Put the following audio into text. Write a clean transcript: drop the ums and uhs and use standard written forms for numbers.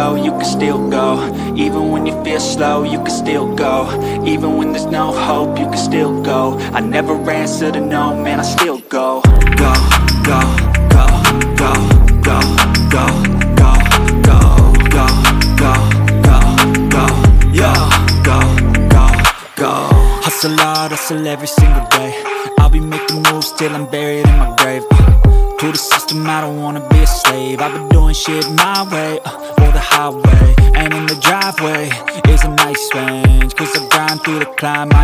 slow, you can still go. Even when you feel slow, you can still go. Even when there's no hope, you can still go. I never answer to no, man, I still go. Go, go, go, go, go, go, go, go, go, go, go, go, yo, go, go, go. Hustle hard, hustle every single day. I'll be making moves till I'm buried in my grave. To the system, I don't wanna be a slave. I've been doing shit my way, or the highway. And in the driveway is a nice range, 'cause I grind through the climb.